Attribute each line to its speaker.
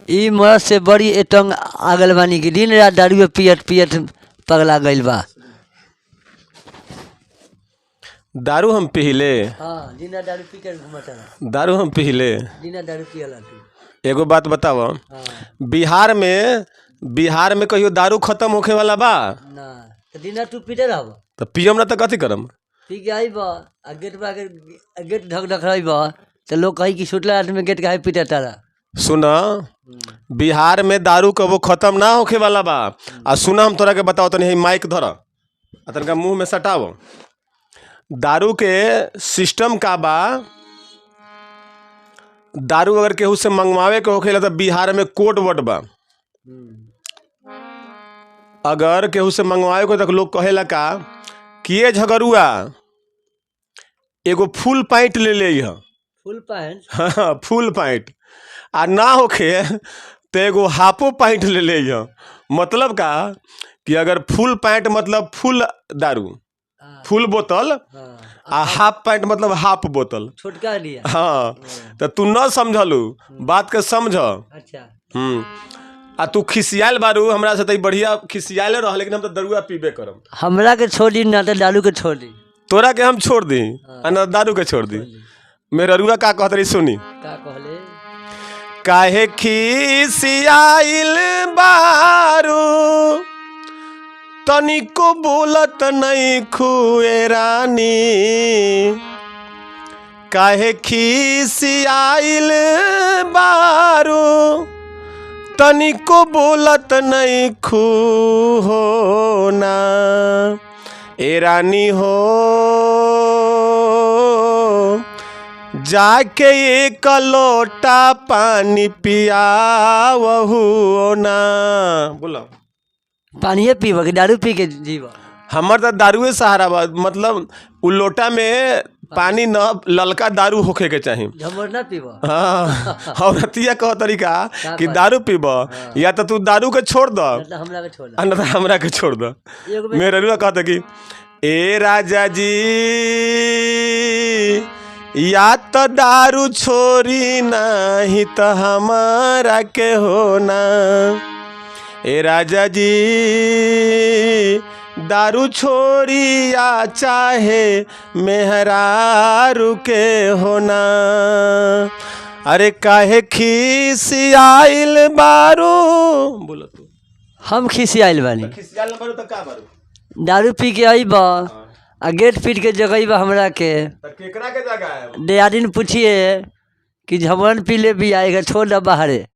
Speaker 1: ई मरद से बड़ी एटंग आगल बानी की दिन रात दारू पियत पियत पगला गइल बा।
Speaker 2: दारू हम पीले।
Speaker 1: हाँ, दिन रात दारू पी के घुमता रहा।
Speaker 2: दारू हम पीले।
Speaker 1: दिन रात दारू पियला तू।
Speaker 2: एगो बात बताओ।
Speaker 1: हाँ।
Speaker 2: बिहार में कहियो दारू खत्म होखे वाला बा
Speaker 1: ना तो दिन रात तू पीते रहब।
Speaker 2: तो पियम ना तो कथी करम।
Speaker 1: पी के आई बा गेट पर गेट ढक ढक रही बा तो लोग कही कि छुटला आदमी गेट काहे पीते तारा।
Speaker 2: सुना, बिहार में दारू कबो खत्म ना होखे वाला बा। आ सुना, हम तोरा के बताओ तनी माइक धर आ तनका मुंह में सटाओ। दारू के सिस्टम का बा। दारू अगर केहू से मंगवावे के होखेला तो बिहार में कोड वर्ड बा। अगर केहू से मंगवावे को तो लोग कहेला का कि ये झगरुआ एगो फुल पैंट ले ले ह।
Speaker 1: फुल पैंट?
Speaker 2: हाँ, फुल पैंट। आ ना होखे तो एगो हाफो पैंट ले ले ह। मतलब का कि अगर फुल पैंट मतलब फुल दारू, फुल बोतल, आ हाफ पैंट मतलब हाफ बोतल।
Speaker 1: छोटका लिया।
Speaker 2: हाँ, तो तू न समझलू बात के समझ।
Speaker 1: अच्छा।
Speaker 2: आ तू खिसियाल बारू हमरा से, बढ़िया खिसियाल रह, लेकिन हम तो दरुआ पीबे करम।
Speaker 1: हमरा के छोड़ दी ना तो दारू के छोड़ दी।
Speaker 2: तोरा के हम छोड़ दी ना दारू के छोड़ दी। मेरा रुआ का कहत रही सुनी।
Speaker 1: का कहले?
Speaker 2: काहे खिसियाइल बारू तनिको बोलत नहीं खुए रानी। काहे खिसियाइल बारू तनिको बोलत नहीं खू हो ना। ए रानी हो जाके एक लोटा पानी पियावहू ना। बोला
Speaker 1: पानी पीब कि दारू पी के जीव?
Speaker 2: हमर तो दारुए सहारा बा। मतलब उ लोटा में पानी न ललका दारू होखे के चाही।
Speaker 1: झमर ना पीब?
Speaker 2: हाँ, और रतिया कह तरीका कि दारू पीब या तो तू दारू के छोड़ द,
Speaker 1: हमरा के छोड़ द,
Speaker 2: ना तो हमरा के छोड़ द। मेरे रुआ कहता कि ए राजा जी या तो दारू छोरी नहीं तो हमारा के होना। ए राजा जी दारू छोरी या चाहे मेहरारू के होना। अरे काहे खिसियाइल बारू। बोलो तू।
Speaker 1: हम खिसियाइल बानी।
Speaker 2: खिसियाइल बारू तो का बारू?
Speaker 1: दारू पी के आई बा आ गेट पीट के जगह बा हमरा के।
Speaker 2: केकरा के जगह है?
Speaker 1: दे आदमी पूछिए कि झमरन पी ले भी आएगा छोड़ द बाहरे।